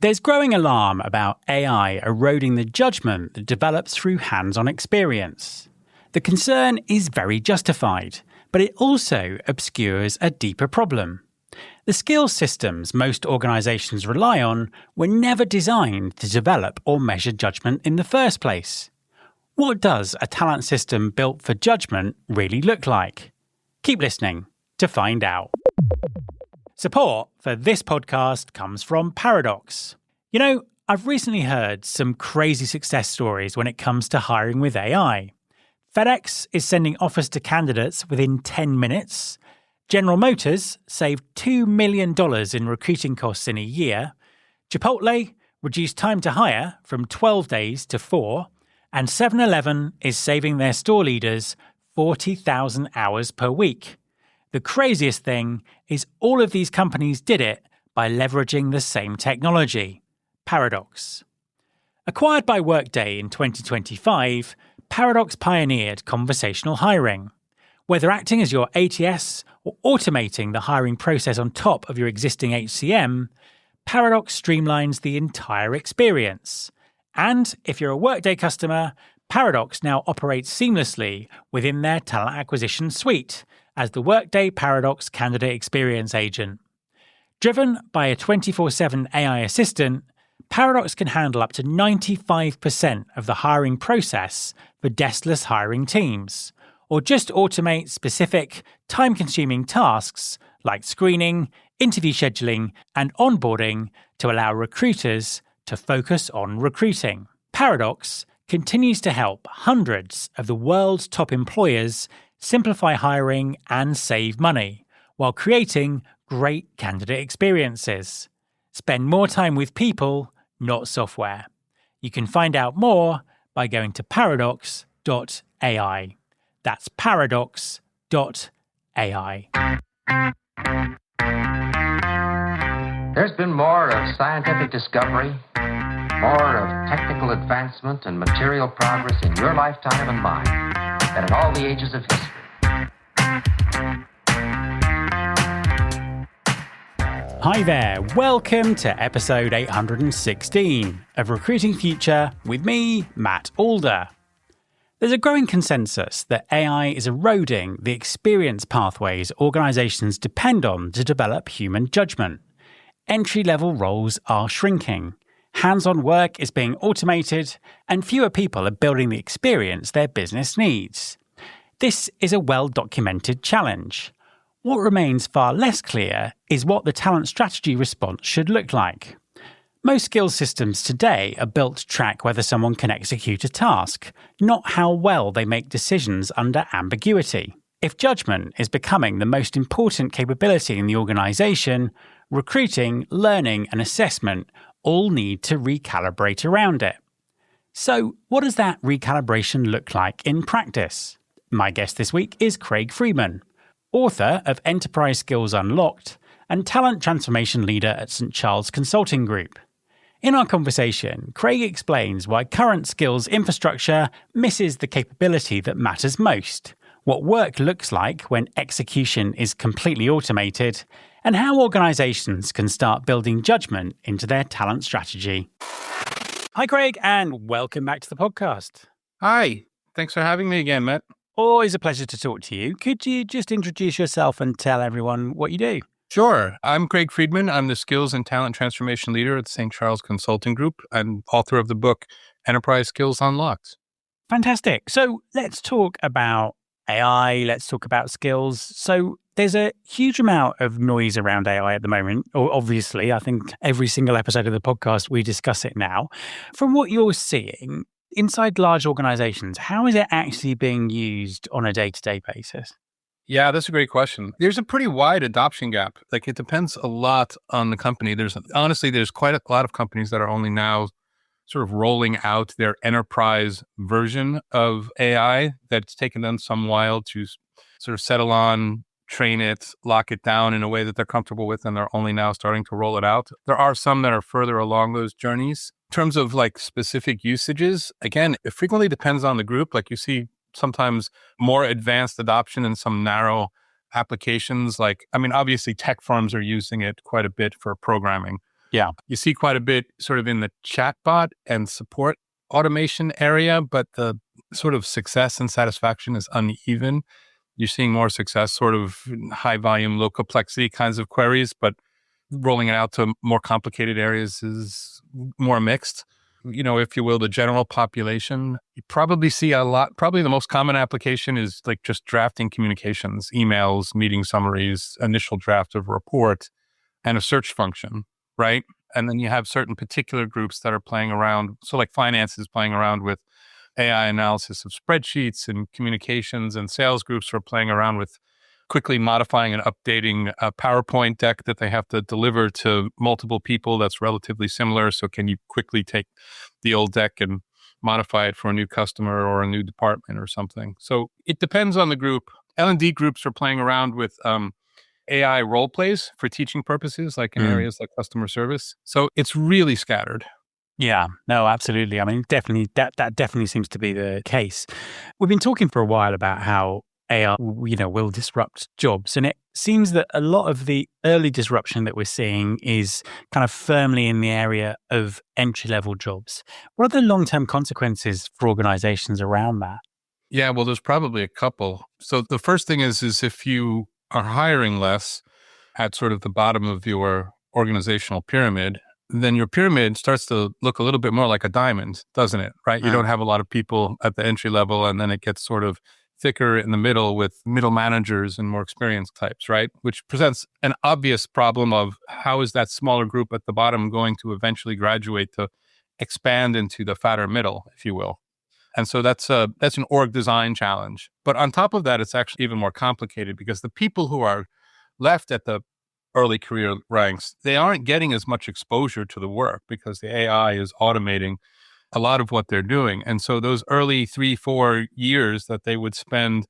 There's growing alarm about AI eroding the judgment that develops through hands-on experience. The concern is very justified, but it also obscures a deeper problem. The skills systems most organisations rely on were never designed to develop or measure judgment in the first place. What does a talent system built for judgment really look like? Keep listening to find out. Support for this podcast comes from Paradox. You know, I've recently heard some crazy success stories when it comes to hiring with AI. FedEx is sending offers to candidates within 10 minutes. General Motors saved $2 million in recruiting costs in a year. Chipotle reduced time to hire from 12 days to 4. And 7-Eleven is saving their store leaders 40,000 hours per week. The craziest thing is all of these companies did it by leveraging the same technology, Paradox. Acquired by Workday in 2025, Paradox pioneered conversational hiring. Whether acting as your ATS or automating the hiring process on top of your existing HCM, Paradox streamlines the entire experience. And if you're a Workday customer, Paradox now operates seamlessly within their talent acquisition suite as the Workday Paradox Candidate Experience Agent. Driven by a 24/7 AI assistant, Paradox can handle up to 95% of the hiring process for deskless hiring teams, or just automate specific, time-consuming tasks like screening, interview scheduling, and onboarding to allow recruiters to focus on recruiting. Paradox continues to help hundreds of the world's top employers simplify hiring and save money while creating great candidate experiences. Spend more time with people, not software. You can find out more by going to paradox.ai. That's paradox.ai. There's been more of scientific discovery, more of technical advancement and material progress in your lifetime and mine than in all the ages of history. Hi there, welcome to episode 816 of Recruiting Future with me, Matt Alder. There's a growing consensus that AI is eroding the experience pathways organisations depend on to develop human judgment. Entry-level roles are shrinking, hands-on work is being automated, and fewer people are building the experience their business needs. This is a well-documented challenge. What remains far less clear is what the talent strategy response should look like. Most skills systems today are built to track whether someone can execute a task, not how well they make decisions under ambiguity. If judgment is becoming the most important capability in the organisation, recruiting, learning, and assessment all need to recalibrate around it. So, what does that recalibration look like in practice? My guest this week is Craig Friedman, author of Enterprise Skills Unlocked and talent transformation leader at St. Charles Consulting Group. In our conversation, Craig explains why current skills infrastructure misses the capability that matters most, what work looks like when execution is completely automated, and how organisations can start building judgment into their talent strategy. Hi, Craig, and welcome back to the podcast. Hi. Thanks for having me again, Matt. Always a pleasure to talk to you. Could you just introduce yourself and tell everyone what you do? Sure. I'm Craig Friedman. I'm the Skills and Talent Transformation Leader at St. Charles Consulting Group and author of the book Enterprise Skills Unlocked. Fantastic. So let's talk about AI. Let's talk about skills. So there's a huge amount of noise around AI at the moment. Obviously, I think every single episode of the podcast, we discuss it now. From what you're seeing, inside large organizations, how is it actually being used on a day-to-day basis? Yeah, that's a great question. There's a pretty wide adoption gap. Like, it depends a lot on the company. There's quite a lot of companies that are only now sort of rolling out their enterprise version of AI that's taken them some while to sort of settle on, train it, lock it down in a way that they're comfortable with, and they're only now starting to roll it out. There are some that are further along those journeys. In terms of like specific usages, again, it frequently depends on the group. Like, you see sometimes more advanced adoption in some narrow applications. Like, I mean, obviously tech firms are using it quite a bit for programming. Yeah. You see quite a bit sort of in the chatbot and support automation area, but the sort of success and satisfaction is uneven. You're seeing more success sort of in high volume, low complexity kinds of queries, but rolling it out to more complicated areas is more mixed. If you will, the general population, you probably see a lot, probably the most common application is like just drafting communications, emails, meeting summaries, initial draft of a report, and a search function, right? And then you have certain particular groups that are playing around. So like finance is playing around with AI analysis of spreadsheets, and communications and sales groups are playing around with quickly modifying and updating a PowerPoint deck that they have to deliver to multiple people that's relatively similar. So can you quickly take the old deck and modify it for a new customer or a new department or something? So it depends on the group. L&D groups are playing around with AI role plays for teaching purposes, like in areas like customer service. So it's really scattered. Yeah, no, absolutely. I mean, definitely, that definitely seems to be the case. We've been talking for a while about how AI, will disrupt jobs, and it seems that a lot of the early disruption that we're seeing is kind of firmly in the area of entry-level jobs. What are the long-term consequences for organizations around that? Yeah, well, there's probably a couple. So the first thing is if you are hiring less at sort of the bottom of your organizational pyramid, then your pyramid starts to look a little bit more like a diamond, doesn't it? Right? You don't have a lot of people at the entry level, and then it gets sort of thicker in the middle with middle managers and more experienced types, right? Which presents an obvious problem of how is that smaller group at the bottom going to eventually graduate to expand into the fatter middle, if you will. And so that's an org design challenge. But on top of that, it's actually even more complicated because the people who are left at the early career ranks, they aren't getting as much exposure to the work because the AI is automating a lot of what they're doing. And so those early 3-4 years that they would spend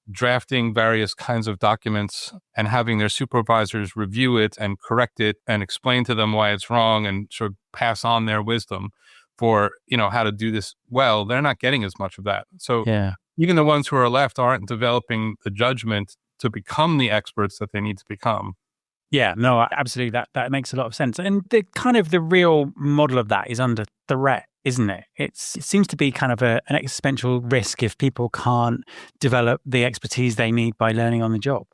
drafting various kinds of documents and having their supervisors review it and correct it and explain to them why it's wrong and sort of pass on their wisdom for, how to do this well, they're not getting as much of that. So even the ones who are left aren't developing the judgment to become the experts that they need to become. Yeah, no, absolutely. That makes a lot of sense. And the real model of that is under threat, isn't it? It seems to be kind of an existential risk if people can't develop the expertise they need by learning on the job.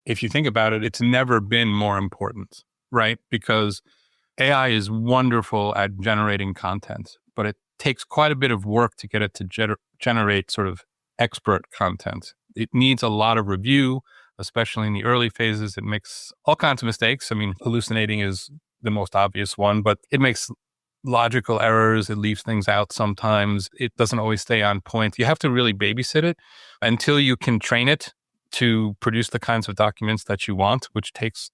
If you think about it, it's never been more important, right? Because AI is wonderful at generating content, but it takes quite a bit of work to get it to generate sort of expert content. It needs a lot of review, especially in the early phases. It makes all kinds of mistakes. I mean, hallucinating is the most obvious one, but it makes logical errors. It leaves things out sometimes. It doesn't always stay on point. You have to really babysit it until you can train it to produce the kinds of documents that you want, which takes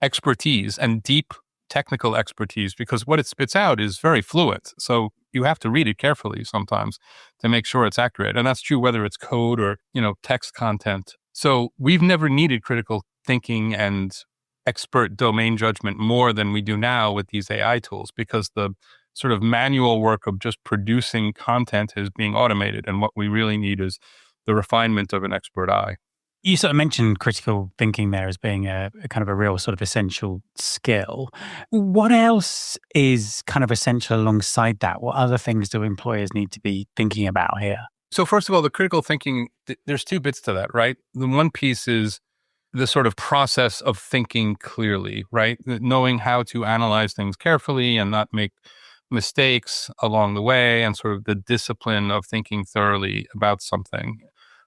expertise and deep technical expertise, because what it spits out is very fluent. So you have to read it carefully sometimes to make sure it's accurate. And that's true whether it's code or, text content. So we've never needed critical thinking and expert domain judgment more than we do now with these AI tools, because the sort of manual work of just producing content is being automated. And what we really need is the refinement of an expert eye. You sort of mentioned critical thinking there as being a kind of a real sort of essential skill. What else is kind of essential alongside that? What other things do employers need to be thinking about here? So first of all, the critical thinking, there's two bits to that, right? The one piece is the sort of process of thinking clearly, right? Knowing how to analyze things carefully and not make mistakes along the way, and sort of the discipline of thinking thoroughly about something.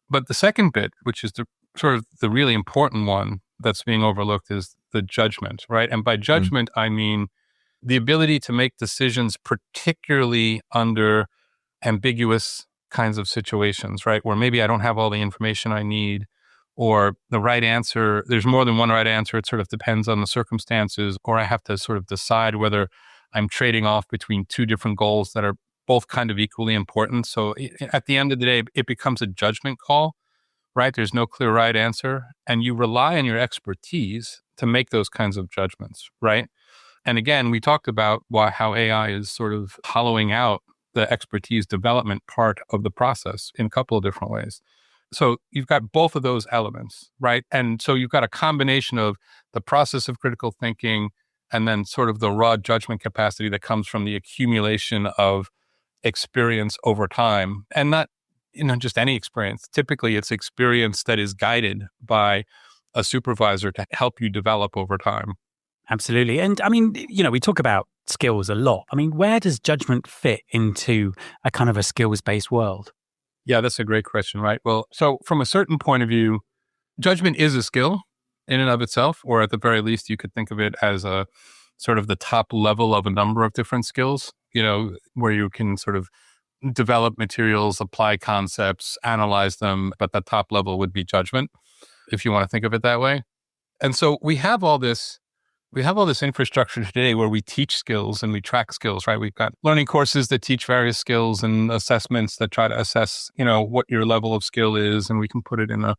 But the second bit, which is the really important one that's being overlooked, is the judgment, right? And by judgment, I mean the ability to make decisions, particularly under ambiguous kinds of situations, right? Where maybe I don't have all the information I need, or the right answer, there's more than one right answer. It sort of depends on the circumstances, or I have to sort of decide whether I'm trading off between two different goals that are both kind of equally important. So at the end of the day, it becomes a judgment call, right? There's no clear right answer. And you rely on your expertise to make those kinds of judgments, right? And again, we talked about how AI is sort of hollowing out the expertise development part of the process in a couple of different ways. So you've got both of those elements, right? And so you've got a combination of the process of critical thinking and then sort of the raw judgment capacity that comes from the accumulation of experience over time, and not, just any experience. Typically, it's experience that is guided by a supervisor to help you develop over time. Absolutely. And I mean, we talk about skills a lot. I mean, where does judgment fit into a kind of a skills-based world? Yeah, that's a great question, right? Well, so from a certain point of view, judgment is a skill in and of itself, or at the very least, you could think of it as a sort of the top level of a number of different skills, where you can sort of develop materials, apply concepts, analyze them. But the top level would be judgment, if you want to think of it that way. And so we have all this infrastructure today where we teach skills and we track skills, right? We've got learning courses that teach various skills and assessments that try to assess, what your level of skill is. And we can put it in a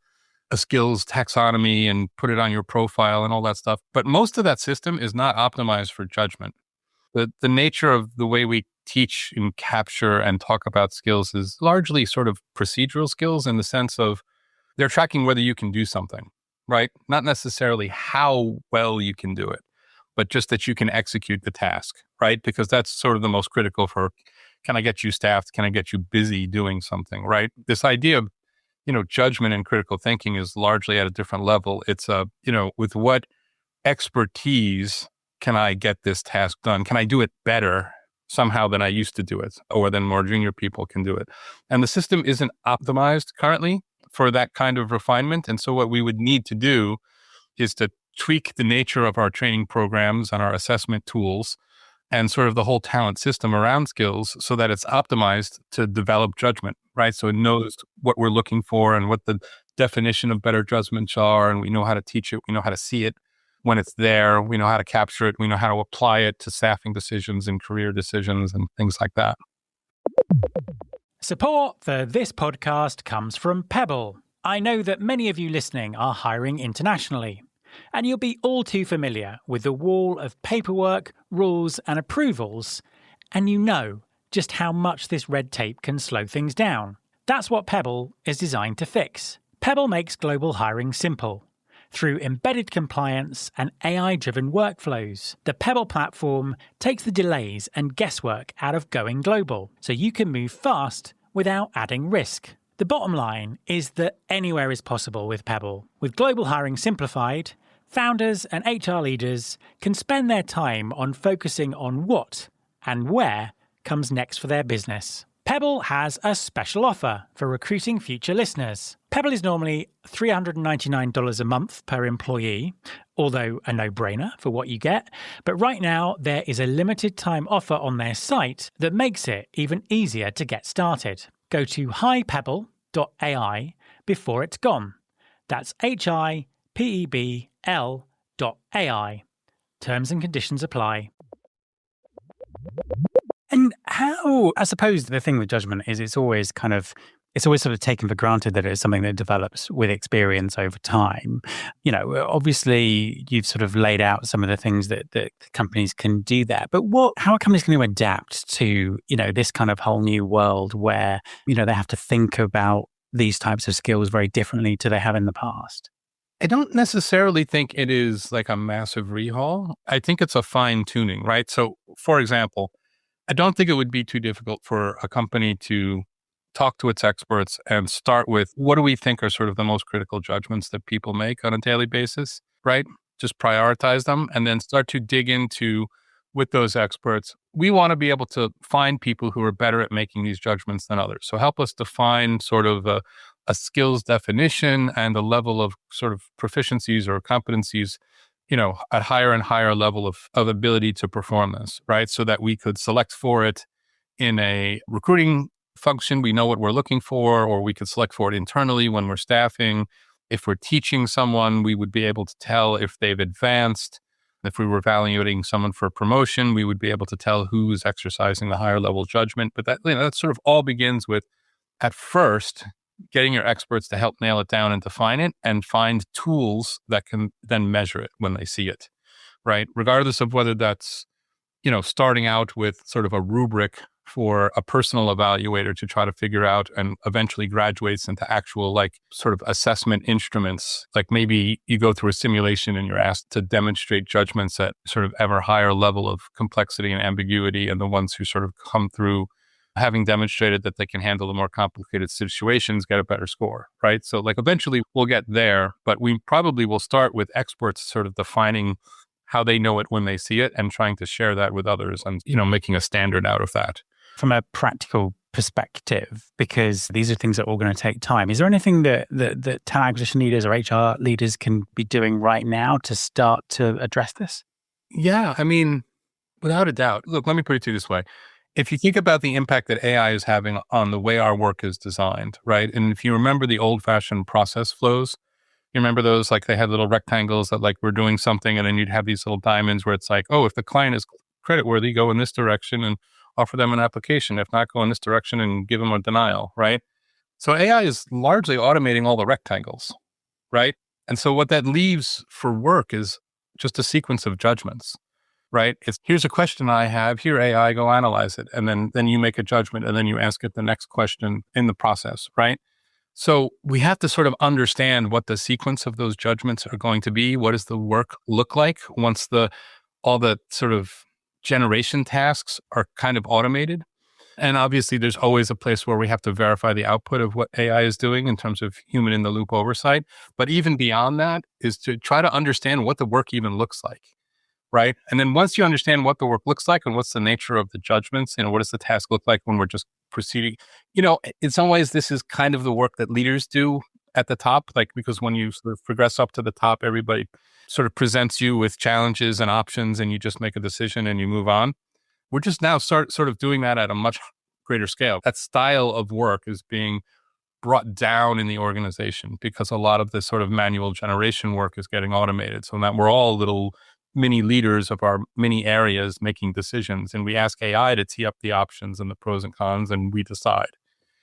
skills taxonomy and put it on your profile and all that stuff. But most of that system is not optimized for judgment. The nature of the way we teach and capture and talk about skills is largely sort of procedural skills, in the sense of they're tracking whether you can do something, right? Not necessarily how well you can do it, but just that you can execute the task, right? Because that's sort of the most critical for, can I get you staffed? Can I get you busy doing something, right? This idea of, judgment and critical thinking is largely at a different level. It's with what expertise can I get this task done? Can I do it better somehow than I used to do it, or than more junior people can do it? And the system isn't optimized currently for that kind of refinement. And so what we would need to do is to tweak the nature of our training programs and our assessment tools and sort of the whole talent system around skills, so that it's optimized to develop judgment, right? So it knows what we're looking for and what the definition of better judgments are, and we know how to teach it, we know how to see it when it's there, we know how to capture it, we know how to apply it to staffing decisions and career decisions and things like that. Support for this podcast comes from Pebble. I know that many of you listening are hiring internationally, and you'll be all too familiar with the wall of paperwork, rules, and approvals, and you know just how much this red tape can slow things down. That's what Pebble is designed to fix. Pebble makes global hiring simple. Through embedded compliance and AI-driven workflows, the Pebble platform takes the delays and guesswork out of going global, so you can move fast without adding risk. The bottom line is that anywhere is possible with Pebble. With global hiring simplified, founders and HR leaders can spend their time on focusing on what and where comes next for their business. Pebble has a special offer for recruiting future listeners. Pebble is normally $399 a month per employee, although a no-brainer for what you get. But right now, there is a limited time offer on their site that makes it even easier to get started. Go to hipebble.ai before it's gone. That's hipebl.ai. Terms and conditions apply. And how, I suppose the thing with judgment is it's always sort of taken for granted that it's something that develops with experience over time. Obviously you've sort of laid out some of the things that companies can do there, but how are companies going to adapt to, this kind of whole new world where, they have to think about these types of skills very differently to they have in the past? I don't necessarily think it is like a massive rehaul. I think it's a fine tuning, right? So for example, I don't think it would be too difficult for a company to talk to its experts and start with, what do we think are sort of the most critical judgments that people make on a daily basis, right? Just prioritize them and then start to dig into, with those experts, we want to be able to find people who are better at making these judgments than others. So help us define sort of a skills definition and a level of sort of proficiencies or competencies, at higher and higher level of ability to perform this, right? So that we could select for it in a recruiting function. We know what we're looking for, or we could select for it internally when we're staffing. If we're teaching someone, we would be able to tell if they've advanced. If we were evaluating someone for promotion, we would be able to tell who's exercising the higher level judgment. But that sort of all begins with, at first, getting your experts to help nail it down and define it, and find tools that can then measure it when they see it, right? Regardless of whether that's, starting out with sort of a rubric for a personal evaluator to try to figure out and eventually graduates into actual like sort of assessment instruments. Like maybe you go through a simulation and you're asked to demonstrate judgments at sort of ever higher level of complexity and ambiguity. And the ones who sort of come through having demonstrated that they can handle the more complicated situations get a better score, right? So like eventually we'll get there, but we probably will start with experts sort of defining how they know it when they see it and trying to share that with others and, making a standard out of that. From a practical perspective, because these are things that are all going to take time, is there anything that talent acquisition leaders or HR leaders can be doing right now to start to address this? Yeah, I mean, without a doubt. Look, let me put it to you this way. If you think about the impact that AI is having on the way our work is designed, right? And if you remember the old-fashioned process flows, you remember those, like they had little rectangles that like we're doing something and then you'd have these little diamonds where it's like, oh, if the client is creditworthy, go in this direction and offer them an application. If not, go in this direction and give them a denial, right? So AI is largely automating all the rectangles, right? And so what that leaves for work is just a sequence of judgments, right? It's here's a question I have, here AI, go analyze it. And then you make a judgment and then you ask it the next question in the process, right? So we have to sort of understand what the sequence of those judgments are going to be. What does the work look like once all the sort of generation tasks are kind of automated? And obviously there's always a place where we have to verify the output of what AI is doing in terms of human in the loop oversight. But even beyond that is to try to understand what the work even looks like, right? And then once you understand what the work looks like and what's the nature of the judgments, what does the task look like when we're just proceeding? In some ways, this is kind of the work that leaders do at the top, like, because when you sort of progress up to the top, everybody sort of presents you with challenges and options and you just make a decision and you move on. We're just now sort of doing that at a much greater scale. That style of work is being brought down in the organization because a lot of this sort of manual generation work is getting automated. So that we're all little mini leaders of our mini areas making decisions. And we ask AI to tee up the options and the pros and cons, and we decide.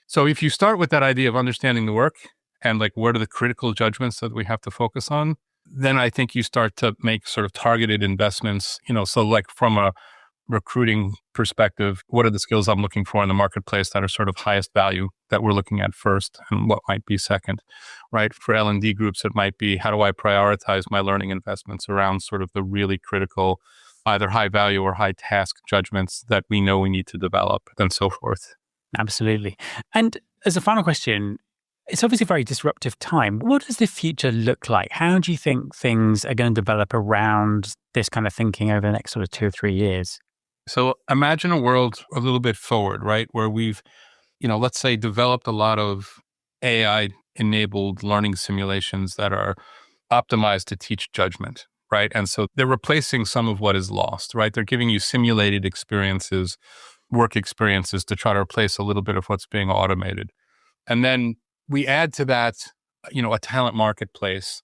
So if you start with that idea of understanding the work and like what are the critical judgments that we have to focus on, then I think you start to make sort of targeted investments, so like from a recruiting perspective, what are the skills I'm looking for in the marketplace that are sort of highest value that we're looking at first and what might be second, right? For L&D groups, it might be how do I prioritize my learning investments around sort of the really critical, either high value or high task judgments that we know we need to develop and so forth. Absolutely. And as a final question, it's obviously a very disruptive time. What does the future look like? How do you think things are going to develop around this kind of thinking over the next sort of 2 or 3 years? So imagine a world a little bit forward, right? Where we've, let's say developed a lot of AI-enabled learning simulations that are optimized to teach judgment, right? And so they're replacing some of what is lost, right? They're giving you simulated experiences, work experiences to try to replace a little bit of what's being automated. And then we add to that, a talent marketplace.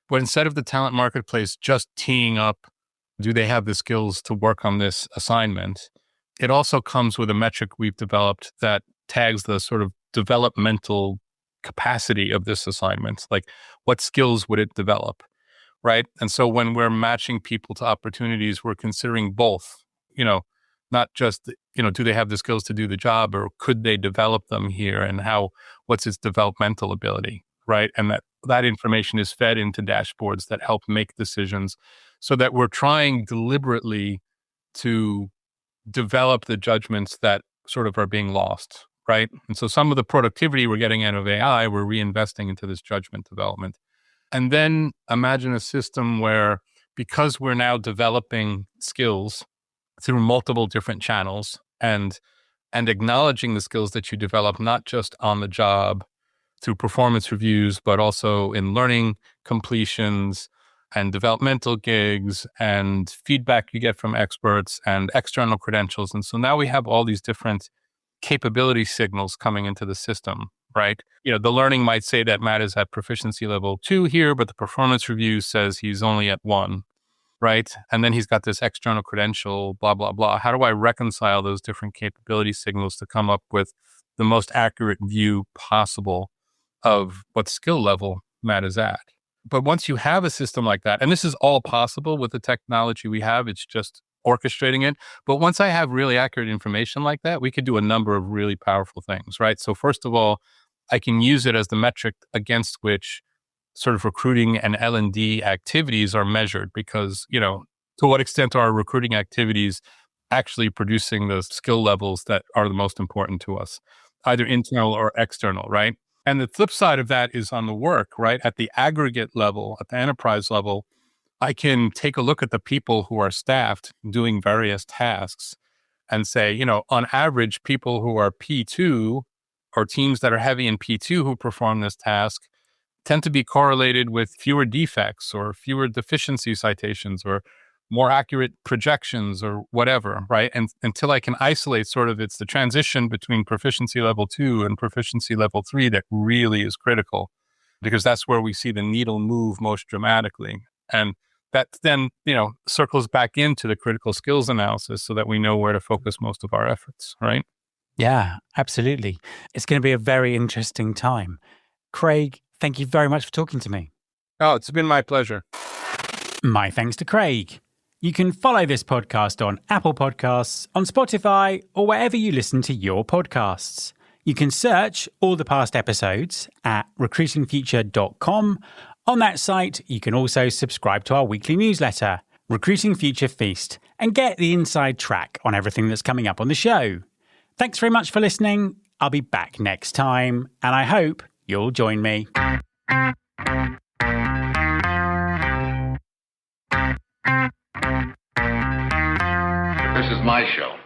But instead of the talent marketplace just teeing up, do they have the skills to work on this assignment? It also comes with a metric we've developed that tags the sort of developmental capacity of this assignment. Like what skills would it develop, right? And so when we're matching people to opportunities, we're considering both, not just, do they have the skills to do the job or could they develop them here and what's its developmental ability, right? And that information is fed into dashboards that help make decisions so that we're trying deliberately to develop the judgments that sort of are being lost, right? And so some of the productivity we're getting out of AI, we're reinvesting into this judgment development. And then imagine a system where, because we're now developing skills through multiple different channels and acknowledging the skills that you develop, not just on the job through performance reviews, but also in learning completions and developmental gigs and feedback you get from experts and external credentials. And so now we have all these different capability signals coming into the system, right? The learning might say that Matt is at proficiency level 2 here, but the performance review says he's only at 1, right? And then he's got this external credential, blah, blah, blah. How do I reconcile those different capability signals to come up with the most accurate view possible of what skill level Matt is at? But once you have a system like that, and this is all possible with the technology we have, it's just orchestrating it. But once I have really accurate information like that, we could do a number of really powerful things, right? So first of all, I can use it as the metric against which sort of recruiting and L&D activities are measured, because, to what extent are recruiting activities actually producing the skill levels that are the most important to us, either internal or external, right? And the flip side of that is on the work, right? At the aggregate level, at the enterprise level, I can take a look at the people who are staffed doing various tasks and say, on average, people who are P2 or teams that are heavy in P2 who perform this task tend to be correlated with fewer defects or fewer deficiency citations or more accurate projections or whatever, right? And until I can isolate it's the transition between proficiency level 2 and proficiency level 3 that really is critical, because that's where we see the needle move most dramatically. And that then, circles back into the critical skills analysis so that we know where to focus most of our efforts, right? Yeah, absolutely. It's going to be a very interesting time. Craig, thank you very much for talking to me. Oh, it's been my pleasure. My thanks to Craig. You can follow this podcast on Apple Podcasts, on Spotify, or wherever you listen to your podcasts. You can search all the past episodes at recruitingfuture.com. On that site, you can also subscribe to our weekly newsletter, Recruiting Future Feast, and get the inside track on everything that's coming up on the show. Thanks very much for listening. I'll be back next time, and I hope you'll join me. This is my show.